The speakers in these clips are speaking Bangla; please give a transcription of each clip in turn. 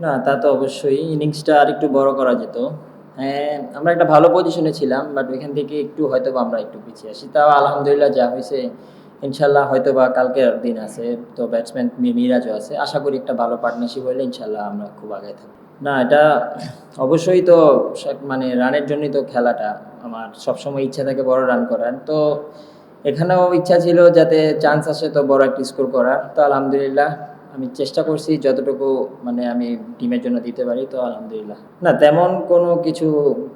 না, তা তো অবশ্যই। ইনিংসটা আরেকটু বড় করা যেত। হ্যাঁ, আমরা একটা ভালো পজিশনে ছিলাম। বাট ওইখান থেকে একটু হয়তোবা আমরা একটু পিছিয়ে আসি। তাও আলহামদুলিল্লাহ যা হইছে, ইনশাআল্লাহ হয়তোবা কালকের দিন আছে। তো ব্যাটসম্যান মিরাজও আছে। আশা করি একটা ভালো পার্টনারশিপ হইলে ইনশাআল্লাহ আমরা খুব আগায় থাকব। না, এটা অবশ্যই তো মানে রানের জন্যই তো খেলাটা। আমার সবসময় ইচ্ছা থাকে বড় রান করার। তো এখানেও ইচ্ছা ছিল যাতে চান্স আসে তো বড় একটা স্কোর করার। তো আলহামদুলিল্লাহ আমি চেষ্টা করছি যতটুকু মানে আমি টিমের জন্য দিতে পারি, তো আলহামদুলিল্লাহ। না, তেমন কোনো কিছু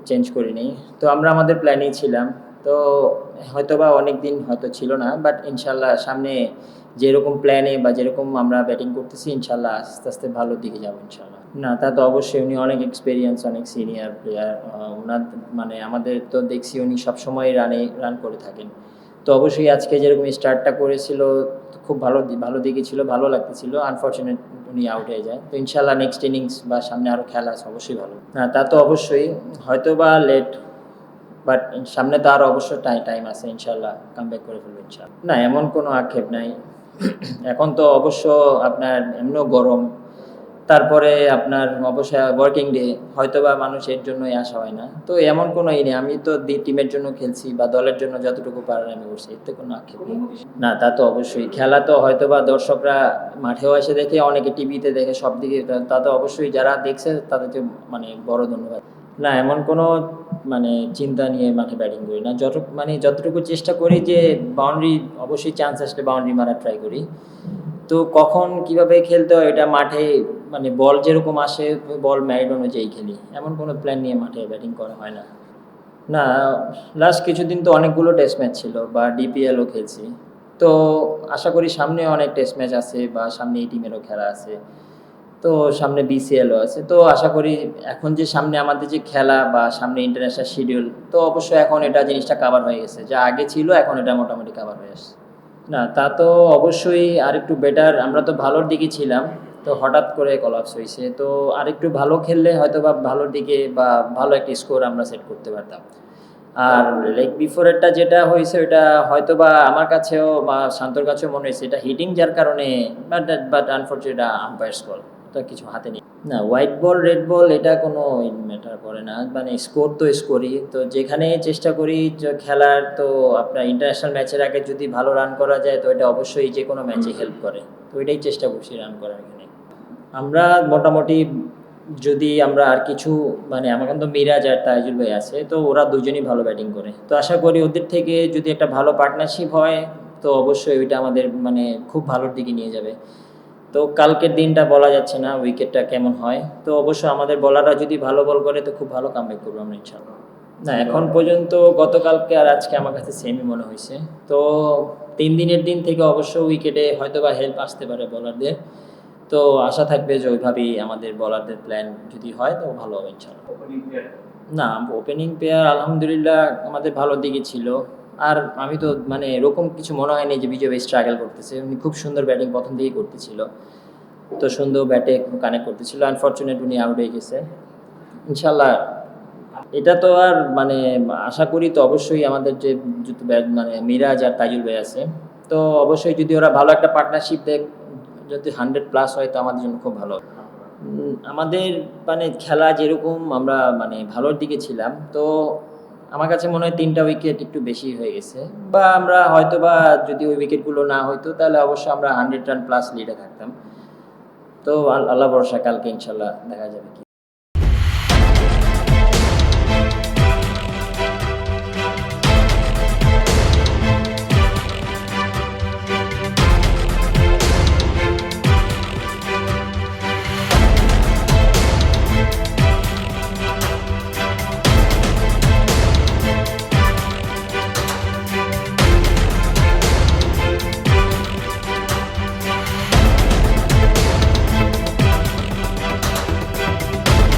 চেঞ্জ করিনি। তো আমরা আমাদের প্ল্যানেই ছিলাম। তো হয়তোবা অনেকদিন হয়তো ছিল না, বাট ইনশাল্লাহ সামনে যেরকম প্ল্যানে বা যেরকম আমরা ব্যাটিং করতেছি ইনশাল্লাহ আস্তে আস্তে ভালোর দিকে যাবো ইনশাল্লাহ। না, তা তো অবশ্যই। উনি অনেক এক্সপিরিয়েন্স, অনেক সিনিয়র প্লেয়ার। ওনার মানে আমাদের তো দেখছি উনি সবসময় রান করে থাকেন। তো অবশ্যই আজকে যেরকম স্টার্টটা করেছিল খুব ভালো দিকে ছিল, ভালো লাগতেছিল। আনফর্চুনেট উনি আউট হয়ে যায়। তো ইনশাল্লাহ নেক্সট ইনিংস বা সামনে আরও খেলা আছে, অবশ্যই ভালো। না, তা তো অবশ্যই। হয়তো বা লেট, বাট সামনে তো আরও অবশ্য টাইম আছে। ইনশাল্লাহ কামব্যাক করে ফেলবো ইনশাল্লাহ। না, এমন কোনো আক্ষেপ নাই। এখন তো অবশ্য আপনার এমনিও গরম, তারপরে আপনার অবশ্যই ওয়ার্কিং ডে, হয়তোবা মানুষ এর জন্যই আসা হয় না। তো এমন কোনো নেই। আমি তো টিমের জন্য খেলছি বা দলের জন্য যতটুকু পারার আমি করছি, এতে কোনো আক্ষেপ নেই। না, তা তো অবশ্যই। খেলা তো হয়তোবা দর্শকরা মাঠেও এসে দেখে, অনেকে টিভিতে দেখে, সব দিকে। তা তো অবশ্যই যারা দেখছে তাদেরকে মানে বড় ধন্যবাদ। না, এমন কোনো মানে চিন্তা নিয়ে মাঠে ব্যাটিং করি না। যতটুকু চেষ্টা করি যে বাউন্ডারি, অবশ্যই চান্স আসলে বাউন্ডারি মারার ট্রাই করি। তো কখন কিভাবে খেলতে হয় এটা মাঠে মানে বল যেরকম আসে বল ম্যারিট অনুযায়ী খেলি। এমন কোনো প্ল্যান নিয়ে মাঠে ব্যাটিং করা হয় না। না, লাস্ট কিছুদিন তো অনেকগুলো টেস্ট ম্যাচ ছিল বা ডিপিএলও খেলছি। তো আশা করি সামনে অনেক টেস্ট ম্যাচ আছে বা সামনে এই টিমেরও খেলা আছে। তো সামনে বিসিএলও আছে। তো আশা করি এখন যে সামনে আমাদের যে খেলা বা সামনে ইন্টারন্যাশনাল শিডিউল, তো অবশ্যই এখন এটা জিনিসটা কাভার হয়ে গেছে। যা আগে ছিল এখন এটা মোটামুটি কাভার হয়ে আসছে। না, তা তো অবশ্যই আরেকটু বেটার। আমরা তো ভালোর দিকে ছিলাম, তো হঠাৎ করে কলাপস হয়েছে। তো আরেকটু ভালো খেললে হয়তো বা ভালোর দিকে বা ভালো একটা স্কোর আমরা সেট করতে পারতাম। আর লেগ বিফোরেরটা যেটা হয়েছে ওইটা হয়তো বা আমার কাছেও বা শান্তর কাছেও মনে হয়েছে এটা হিটিং, যার কারণে বাট আনফর্চুনেট আম্পায়ার্স কল, তো কিছু হাতে নেই। না, হোয়াইট বল রেড বল এটা কোনো ম্যাটার করে না। মানে স্কোর তো স্কোরই। তো যেখানে চেষ্টা করি যে খেলার, তো আপনার ইন্টারন্যাশনাল ম্যাচের আগে যদি ভালো রান করা যায় তো এটা অবশ্যই যে কোনো ম্যাচে হেল্প করে। তো এটাই চেষ্টা করছি রান করার এখানে। আমরা মোটামুটি যদি আমরা আর কিছু মানে আমার কিন্তু মিরাজ আর তাইজুল ভাই আছে, তো ওরা দুজনই ভালো ব্যাটিং করে। তো আশা করি ওদের থেকে যদি একটা ভালো পার্টনারশিপ হয় তো অবশ্যই ওইটা আমাদের মানে খুব ভালোর দিকে নিয়ে যাবে। তো কালকের দিনটা বলা যাচ্ছে না উইকেটটা কেমন হয়। তো অবশ্যই আমাদের বলাররা যদি ভালো বল করে তো খুব ভালো কামব্যাক করবো আমরা ইনশাআল্লাহ। না, এখন পর্যন্ত গতকালকে আর আজকে আমার কাছে সেমই মনে হয়েছে। তো 3 দিনের দিন থেকে অবশ্য উইকেটে হয়তো বা হেল্প আসতে পারে বলারদের। তো আশা থাকবে যে ওইভাবেই আমাদের বলারদের প্ল্যান যদি হয় তো ভালো হবে ইনশাআল্লাহ। না, ওপেনিং পেয়ার আলহামদুলিল্লাহ আমাদের ভালোর দিকে ছিল। আর আমি তো মানে এরকম কিছু মনে হয়নি যে বিজয় ভাই স্ট্রাগল করতেছে। উনি খুব সুন্দর ব্যাটিং প্রথম দিকেই করতেছিল। তো সুন্দর ব্যাটে কানেক্ট করতেছিল। আনফর্চুনেট উনি আউট হয়ে গেছে। ইনশাল্লাহ এটা তো আর মানে আশা করি তো অবশ্যই আমাদের যে মানে মিরাজ আর তাইজুল ভাই আছে, তো অবশ্যই যদি ওরা ভালো একটা পার্টনারশিপ দেয়, যদি 100+ হয় তো আমাদের জন্য খুব ভালো হবে। আমাদের মানে খেলা যেরকম আমরা মানে ভালোর দিকে ছিলাম, তো আমার কাছে মনে হয় 3টা উইকেট একটু বেশি হয়ে গেছে। বা আমরা হয়তো বা যদি ওই উইকেটগুলো না হইতো তাহলে অবশ্যই আমরা 100 রান প্লাস লিডে থাকতাম। তো আল্লাহ ভরসা, কালকে ইনশাল্লাহ দেখা যাবে কি